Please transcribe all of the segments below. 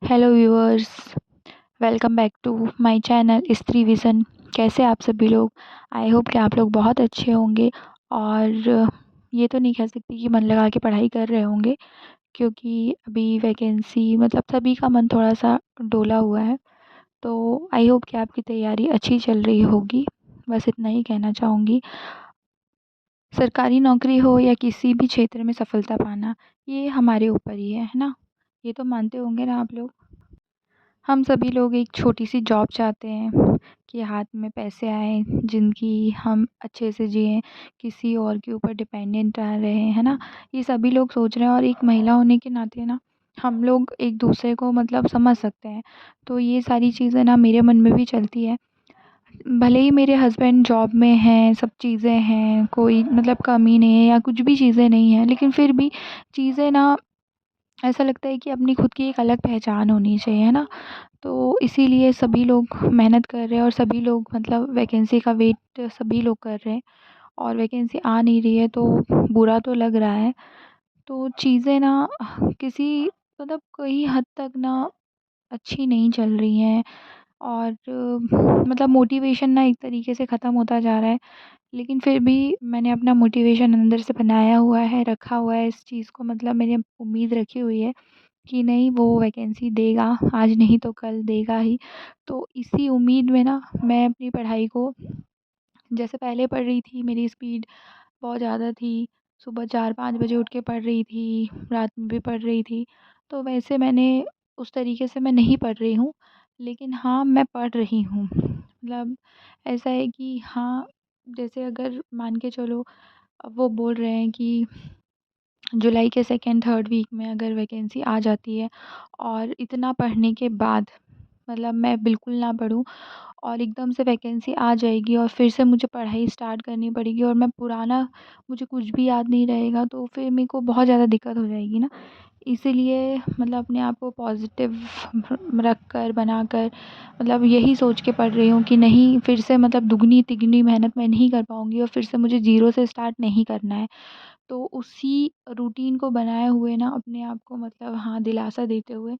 Hello viewers, welcome back to my channel Stree vision. कैसे आप सभी लोग? आई होप कि आप लोग बहुत अच्छे होंगे। और ये तो नहीं कह सकती कि मन लगा के पढ़ाई कर रहे होंगे, क्योंकि अभी वैकेंसी मतलब सभी का मन थोड़ा सा डोला हुआ है। तो आई होप कि आपकी तैयारी अच्छी चल रही होगी। बस इतना ही कहना चाहूँगी। सरकारी नौकरी हो या किसी भी क्षेत्र में सफलता पाना, ये हमारे ऊपर ही है ना? ये तो मानते होंगे ना आप लोग। हम सभी लोग एक छोटी सी जॉब चाहते हैं कि हाथ में पैसे आएँ, ज़िंदगी हम अच्छे से जिएँ, किसी और के ऊपर डिपेंडेंट ना रहें, है ना? ये सभी लोग सोच रहे हैं, और एक महिला होने के नाते ना हम लोग एक दूसरे को मतलब समझ सकते हैं। तो ये सारी चीज़ें ना मेरे मन में भी चलती है। भले ही मेरे हस्बैंड जॉब में हैं, सब चीज़ें हैं, कोई मतलब कमी नहीं है या कुछ भी चीज़ें नहीं हैं, लेकिन फिर भी चीज़ें ना ऐसा लगता है कि अपनी खुद की एक अलग पहचान होनी चाहिए, है ना? तो इसीलिए सभी लोग मेहनत कर रहे हैं, और सभी लोग मतलब वैकेंसी का वेट सभी लोग कर रहे हैं, और वैकेंसी आ नहीं रही है तो बुरा तो लग रहा है। तो चीज़ें ना किसी मतलब कई हद तक ना अच्छी नहीं चल रही हैं, और मतलब मोटिवेशन ना एक तरीके से ख़त्म होता जा रहा है। लेकिन फिर भी मैंने अपना मोटिवेशन अंदर से बनाया हुआ है, रखा हुआ है इस चीज़ को, मतलब मैंने उम्मीद रखी हुई है कि नहीं, वो वैकेंसी देगा, आज नहीं तो कल देगा ही। तो इसी उम्मीद में ना मैं अपनी पढ़ाई को जैसे पहले पढ़ रही थी, मेरी स्पीड बहुत ज़्यादा थी, सुबह 4-5 बजे उठ के पढ़ रही थी, रात में भी पढ़ रही थी। तो वैसे मैंने उस तरीके से मैं नहीं पढ़ रही हूँ, लेकिन हाँ, मैं पढ़ रही हूँ। मतलब ऐसा है कि हाँ, जैसे अगर मान के चलो, अब वो बोल रहे हैं कि जुलाई के सेकंड थर्ड वीक में अगर वैकेंसी आ जाती है, और इतना पढ़ने के बाद मतलब मैं बिल्कुल ना पढूँ, और एकदम से वैकेंसी आ जाएगी और फिर से मुझे पढ़ाई स्टार्ट करनी पड़ेगी, और मैं पुराना मुझे कुछ भी याद नहीं रहेगा, तो फिर मेरे को बहुत ज़्यादा दिक्कत हो जाएगी ना। इसीलिए मतलब अपने आप को पॉज़िटिव रख कर, बनाकर, मतलब यही सोच के पढ़ रही हूँ कि नहीं, फिर से मतलब दुगनी-तिगनी मेहनत मैं नहीं कर पाऊँगी, और फिर से मुझे ज़ीरो से स्टार्ट नहीं करना है। तो उसी रूटीन को बनाए हुए ना अपने आप को मतलब हाँ, दिलासा देते हुए,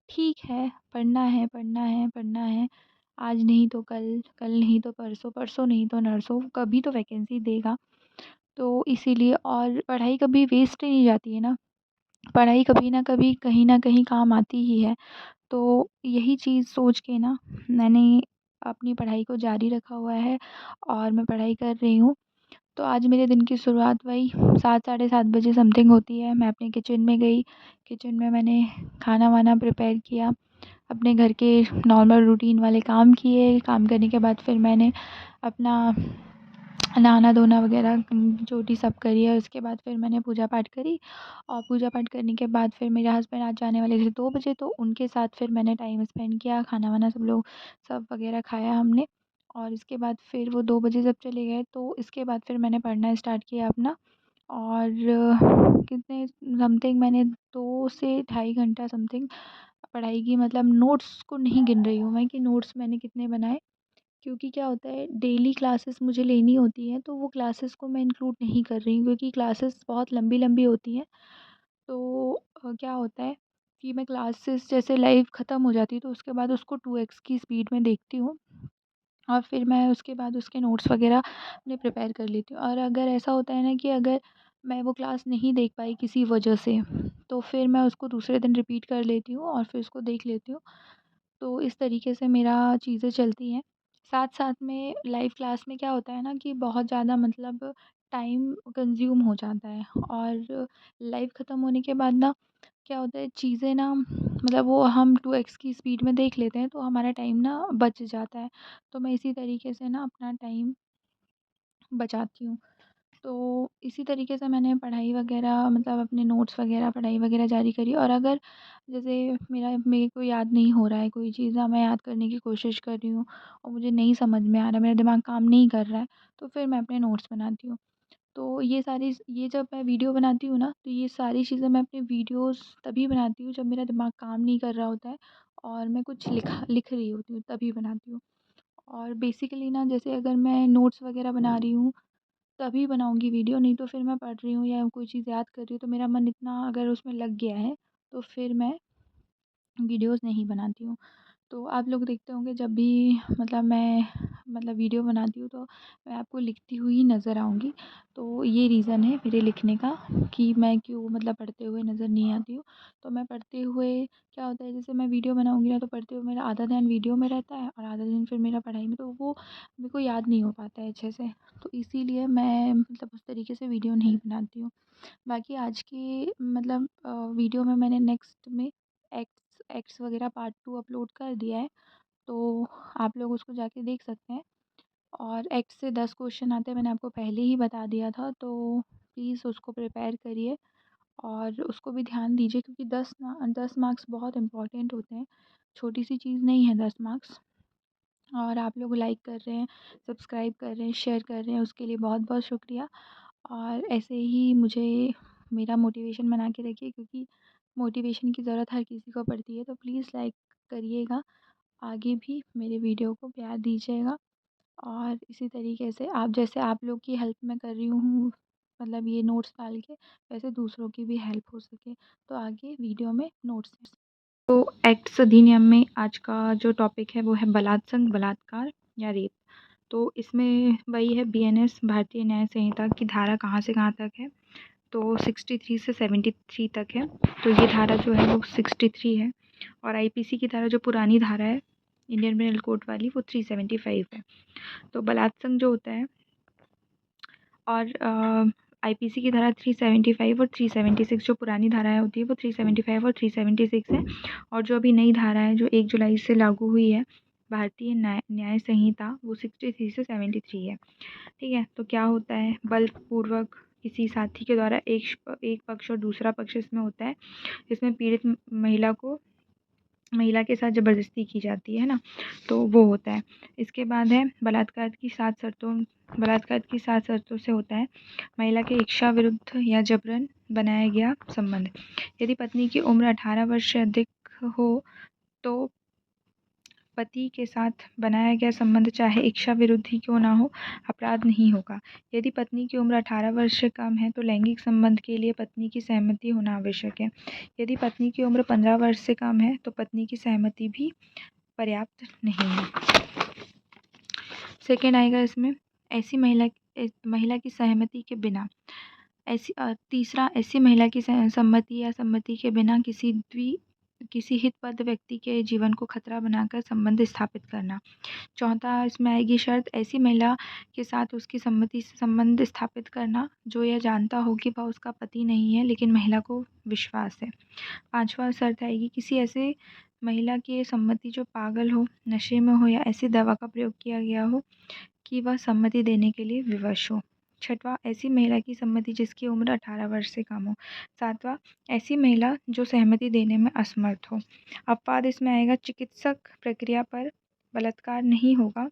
ठीक है, पढ़ना है, पढ़ना है, पढ़ना है, आज नहीं तो कल, कल नहीं तो परसों, परसों नहीं तो नरसों, कभी तो वैकेंसी देगा। तो इसीलिए, और पढ़ाई कभी वेस्ट नहीं जाती है ना, पढ़ाई कभी न कभी, कहीं न कहीं काम आती ही है। तो यही चीज़ सोच के ना मैंने अपनी पढ़ाई को जारी रखा हुआ है, और मैं पढ़ाई कर रही हूँ। तो आज मेरे दिन की शुरुआत वही 7 साढ़े 7 बजे समथिंग होती है। मैं अपने किचन में गई, किचन में मैंने खाना-वाना प्रिपेयर किया, अपने घर के नॉर्मल रूटीन वाले काम किए। काम करने के बाद फिर मैंने अपना नहाना-धोना वगैरह जो भी सब करी है, उसके बाद फिर मैंने पूजा पाठ करी, और पूजा पाठ करने के बाद फिर मेरे हस्बैंड आज जाने वाले थे 2 बजे, तो उनके साथ फिर मैंने टाइम स्पेंड किया, खाना-वाना सब लोग सब वगैरह खाया हमने। और इसके बाद फिर वो 2 बजे जब चले गए, तो इसके बाद फिर मैंने पढ़ना स्टार्ट किया अपना। और कितने समथिंग मैंने 2 से ढाई घंटा समथिंग पढ़ाई की, मतलब नोट्स को नहीं गिन रही हूँ मैं कि नोट्स मैंने कितने बनाए, क्योंकि क्या होता है, डेली क्लासेस मुझे लेनी होती हैं, तो वो क्लासेस को मैं इंक्लूड नहीं कर रही हूँ, क्योंकि क्लासेस बहुत लंबी-लंबी होती हैं। तो क्या होता है कि मैं क्लासेस जैसे लाइव ख़त्म हो जाती है, तो उसके बाद उसको 2x की स्पीड में देखती हूँ, और फिर मैं उसके बाद उसके नोट्स वग़ैरह अपने प्रिपेयर कर लेती हूँ। और अगर ऐसा होता है ना कि अगर मैं वो क्लास नहीं देख पाई किसी वजह से, तो फिर मैं उसको दूसरे दिन रिपीट कर लेती हूँ, और फिर उसको देख लेती हूँ। तो इस तरीके से मेरा चीज़ें चलती हैं। साथ-साथ में लाइव क्लास में क्या होता है ना कि बहुत ज़्यादा मतलब टाइम कंज़्यूम हो जाता है, और लाइव ख़त्म होने के बाद ना क्या होता है, चीज़ें ना मतलब वो हम 2x की स्पीड में देख लेते हैं, तो हमारा टाइम ना बच जाता है। तो मैं इसी तरीके से ना अपना टाइम बचाती हूँ। तो इसी तरीके से मैंने पढ़ाई वगैरह मतलब अपने नोट्स वगैरह, पढ़ाई वगैरह जारी करी। और अगर जैसे मेरे को याद नहीं हो रहा है कोई चीज़, मैं याद करने की कोशिश कर रही हूँ और मुझे नहीं समझ में आ रहा, मेरा दिमाग काम नहीं कर रहा है, तो फिर मैं अपने नोट्स बनाती हूँ। तो ये जब मैं वीडियो बनाती हूँ ना, तो ये सारी चीज़ें मैं अपने वीडियोज़ तभी बनाती हूँ जब मेरा दिमाग काम नहीं कर रहा होता है, और मैं कुछ लिख रही होती हूँ, तभी बनाती हूँ। और बेसिकली ना, जैसे अगर मैं नोट्स वगैरह बना रही हूँ तभी बनाऊँगी वीडियो, नहीं तो फिर मैं पढ़ रही हूँ या कोई चीज़ याद कर रही हूँ, तो मेरा मन इतना अगर उसमें लग गया है, तो फिर मैं वीडियोज़ नहीं बनाती हूँ। तो आप लोग देखते होंगे जब भी मैं वीडियो बनाती हूँ तो मैं आपको लिखती हुई नज़र आऊँगी। तो ये रीज़न है मेरे लिखने का कि मैं क्यों पढ़ते हुए नज़र नहीं आती हूँ। तो मैं पढ़ते हुए क्या होता है, जैसे मैं वीडियो बनाऊँगी ना तो पढ़ते हुए मेरा आधा ध्यान वीडियो में रहता है और आधा दिन फिर मेरा पढ़ाई में, तो वो मेरे को याद नहीं हो पाता है अच्छे से। तो इसीलिए मैं उस तरीके से वीडियो नहीं बनाती हूँ। बाकी आज की वीडियो में मैंने नेक्स्ट में एक्ट्स एक्ट्स वगैरह पार्ट 2 अपलोड कर दिया है, तो आप लोग उसको जाके देख सकते हैं। और एक्ट से 10 क्वेश्चन आते हैं, मैंने आपको पहले ही बता दिया था, तो प्लीज़ उसको प्रिपेयर करिए और उसको भी ध्यान दीजिए क्योंकि 10 मार्क्स बहुत इम्पोर्टेंट होते हैं। छोटी सी चीज़ नहीं है 10 मार्क्स। और आप लोग लाइक कर रहे हैं, सब्सक्राइब कर रहे हैं, शेयर कर रहे हैं, उसके लिए बहुत बहुत शुक्रिया। और ऐसे ही मुझे मेरा मोटिवेशन बना के रखिए क्योंकि मोटिवेशन की ज़रूरत हर किसी को पड़ती है। तो प्लीज़ लाइक करिएगा, आगे भी मेरे वीडियो को प्यार दीजिएगा और इसी तरीके से आप लोग की हेल्प मैं कर रही हूँ ये नोट्स डाल के, वैसे दूसरों की भी हेल्प हो सके तो आगे वीडियो में नोट्स। तो एक्ट्स अधिनियम में आज का जो टॉपिक है वो है बलात्संग, बलात्कार या रेप। तो इसमें वही है बीएनएस भारतीय न्याय संहिता की धारा कहाँ से कहाँ तक है, तो 63 से 73 तक है। तो ये धारा जो है वो 63 है और आईपीसी की धारा जो पुरानी धारा है इंडियन पेनल कोड वाली वो 375 है। तो बलात्संग जो होता है और आईपीसी की धारा 375 और 376 जो पुरानी धाराएं होती है वो 375 और 376 है। और जो अभी नई धारा है जो 1 जुलाई से लागू हुई है भारतीय न्याय संहिता वो 63 से 73 है। ठीक है, तो क्या होता है, बलपूर्वक किसी साथी के द्वारा एक पक्ष और दूसरा पक्ष इसमें होता है, इसमें पीड़ित महिला के साथ ज़बरदस्ती की जाती है ना, तो वो होता है। इसके बाद है बलात्कार की 7 शर्तों से होता है महिला के इच्छा विरुद्ध या जबरन बनाया गया संबंध। यदि पत्नी की उम्र 18 वर्ष से अधिक हो तो पति के साथ बनाया गया संबंध चाहे इच्छा विरुद्ध ही क्यों ना हो अपराध नहीं होगा। यदि पत्नी की उम्र 18 वर्ष से कम है तो लैंगिक संबंध के लिए पत्नी की सहमति होना आवश्यक है। यदि पत्नी की उम्र 15 वर्ष से कम है तो पत्नी की सहमति भी पर्याप्त नहीं है। सेकेंड आएगा इसमें ऐसी महिला की सहमति के बिना तीसरा ऐसी महिला की सम्मति या सम्मति के बिना किसी हितबद्ध व्यक्ति के जीवन को खतरा बनाकर संबंध स्थापित करना। चौथा इसमें आएगी शर्त ऐसी महिला के साथ उसकी सम्मति से संबंध स्थापित करना जो यह जानता हो कि वह उसका पति नहीं है लेकिन महिला को विश्वास है। पांचवा शर्त आएगी किसी ऐसे महिला की सम्मति जो पागल हो, नशे में हो या ऐसी दवा का प्रयोग किया गया हो कि वह सम्मति देने के लिए विवश हो। छठवां ऐसी महिला की सम्मति जिसकी उम्र 18 वर्ष से कम हो। सातवां ऐसी महिला जो सहमति देने में असमर्थ हो। अपवाद इसमें आएगा चिकित्सक प्रक्रिया पर बलात्कार नहीं होगा,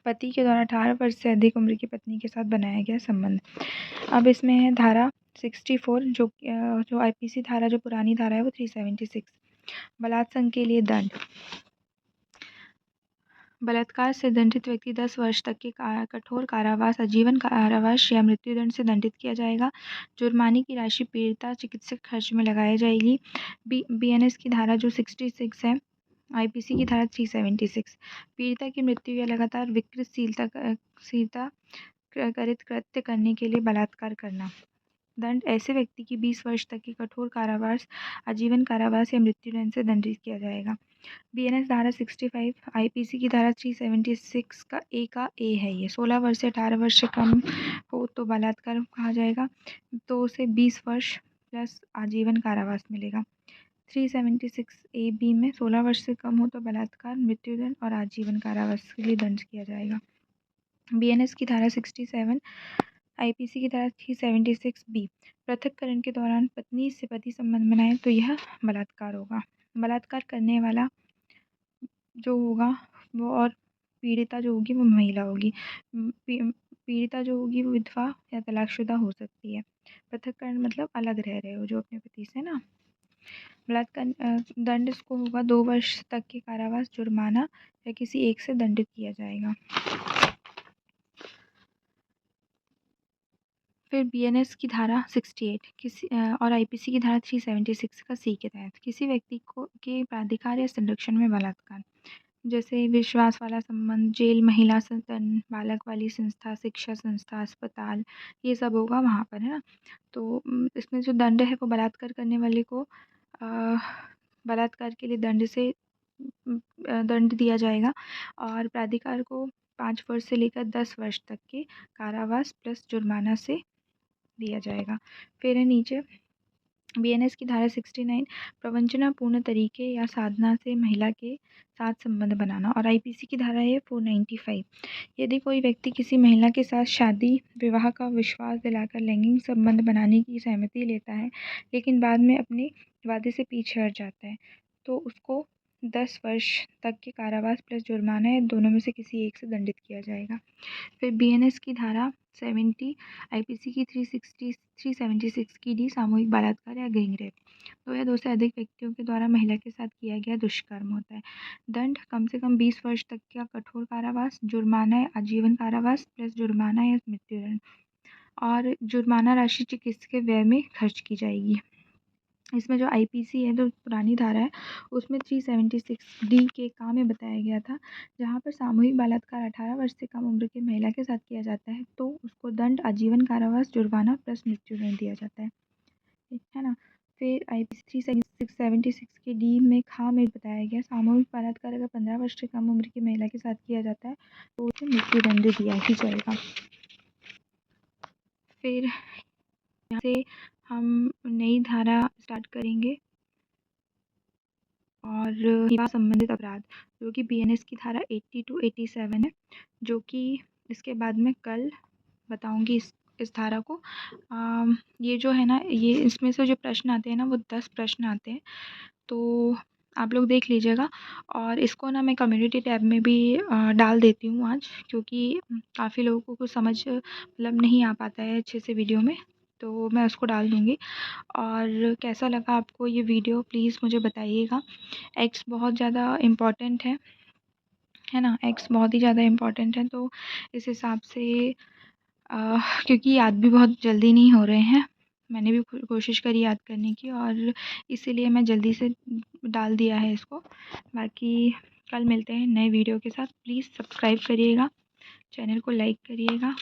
पति के द्वारा 18 वर्ष से अधिक उम्र की पत्नी के साथ बनाया गया संबंध। अब इसमें है धारा 64 जो आईपीसी धारा जो पुरानी धारा है वो 376। बलात्संग के लिए दंड, बलात्कार से दंडित व्यक्ति 10 वर्ष तक के कठोर कारावास, आजीवन कारावास या मृत्युदंड से दंडित किया जाएगा। जुर्माने की राशि पीड़िता चिकित्सक खर्च में लगाई जाएगी। बीएनएस की धारा जो 66 है, आईपीसी की धारा 376, पीड़िता की मृत्यु या लगातार विकृतशीलता करित कृत्य करने के लिए बलात्कार करना। दंड ऐसे व्यक्ति की 20 वर्ष तक की कठोर कारावास, आजीवन कारावास या मृत्युदंड से दंडित किया जाएगा। बीएनएस धारा 65, आईपीसी की धारा 376 का ए है ये। 16 वर्ष से 18 वर्ष से कम हो तो बलात्कार कहा जाएगा, तो उसे 20 वर्ष प्लस आजीवन कारावास मिलेगा। 376 ए बी में 16 वर्ष से कम हो तो बलात्कार, मृत्युदंड और आजीवन कारावास के लिए दंड किया जाएगा। बीएनएस की धारा 67, आईपीसी की धारा 376 बी, पृथककरण के दौरान पत्नी से पति संबंध बनाए तो यह बलात्कार होगा। बलात्कार करने वाला जो होगा वो और पीड़िता जो होगी वो महिला होगी। पीड़िता जो होगी वो विधवा या तलाकशुदा हो सकती है। पृथककरण मतलब अलग रह रहे हो जो अपने पति से ना। बलात्कार दंड इसको होगा 2 वर्ष तक के कारावास, जुर्माना या किसी एक से दंडित किया जाएगा। फिर बीएनएस की धारा 68 और आईपीसी की धारा 376 का सी के तहत किसी व्यक्ति को के प्राधिकार या संरक्षण में बलात्कार, जैसे विश्वास वाला संबंध, जेल, महिला सदन, बालक वाली संस्था, शिक्षा संस्था, अस्पताल, ये सब होगा वहाँ पर, है ना। तो इसमें जो दंड है वो बलात्कार करने वाले को बलात्कार के लिए दंड दिया जाएगा और प्राधिकार को 5 वर्ष से लेकर 10 वर्ष तक के कारावास प्लस जुर्माना से दिया जाएगा। फिर है नीचे बीएनएस की धारा 69 प्रवंचनापूर्ण तरीके या साधना से महिला के साथ संबंध बनाना, और आईपीसी की धारा है 495 यदि कोई व्यक्ति किसी महिला के साथ शादी विवाह का विश्वास दिलाकर लैंगिक संबंध बनाने की सहमति लेता है लेकिन बाद में अपने वादे से पीछे हट जाता है तो उसको 10 वर्ष तक के कारावास प्लस जुर्माना या दोनों में से किसी एक से दंडित किया जाएगा। फिर बीएनएस की धारा 70, आईपीसी की 376 की डी सामूहिक बलात्कार या गैंग रेप, 2 या 2 से अधिक व्यक्तियों के द्वारा महिला के साथ किया गया दुष्कर्म होता है। दंड कम से कम 20 वर्ष तक का कठोर कारावास, जुर्माना या आजीवन कारावास प्लस जुर्माना या मृत्युदंड, और जुर्माना राशि चिकित्सा के व्यय में खर्च की जाएगी। इसमें जो आईपीसी है, जो पुरानी धारा है, उसमें 376 डी के का में बताया गया था, जहाँ पर सामूहिक बलात्कार 18 वर्ष से कम उम्र की महिला के साथ किया जाता है तो उसको दंड आजीवन कारावास, जुर्माना प्लस मृत्युदंड दिया जाता है, ठीक है ना। फिर आईपीसी 376 के डी में खा में बताया गया, सामूहिक बलात्कार अगर 15 वर्ष से कम उम्र की महिला के साथ किया जाता है तो उसे मृत्युदंड दिया ही जाएगा। फिर यहाँ से हम नई धारा स्टार्ट करेंगे और विवाह संबंधित अपराध, जो कि बीएनएस की धारा 80 to 87 है, जो कि इसके बाद में कल बताऊंगी इस धारा को। ये जो है ना, ये इसमें से जो प्रश्न आते हैं ना वो 10 प्रश्न आते हैं, तो आप लोग देख लीजिएगा। और इसको ना मैं कम्युनिटी टैब में भी डाल देती हूँ आज, क्योंकि काफ़ी लोगों को समझ मतलब नहीं आ पाता है अच्छे से वीडियो में, तो मैं उसको डाल दूँगी। और कैसा लगा आपको ये वीडियो प्लीज़ मुझे बताइएगा। एक्स बहुत ज़्यादा इम्पॉर्टेंट है ना, एक्स बहुत ही ज़्यादा इम्पॉर्टेंट है, तो इस हिसाब से क्योंकि याद भी बहुत जल्दी नहीं हो रहे हैं, मैंने भी कोशिश करी याद करने की और इसीलिए मैं जल्दी से डाल दिया है इसको। बाकी कल मिलते हैं नए वीडियो के साथ। प्लीज़ सब्सक्राइब करिएगा, चैनल को लाइक करिएगा,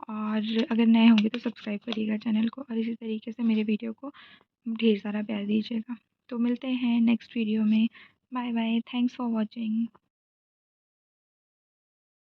और अगर नए होंगे तो सब्सक्राइब करिएगा चैनल को, और इसी तरीके से मेरे वीडियो को ढेर सारा प्यार दीजिएगा। तो मिलते हैं नेक्स्ट वीडियो में। Bye bye, thanks for watching.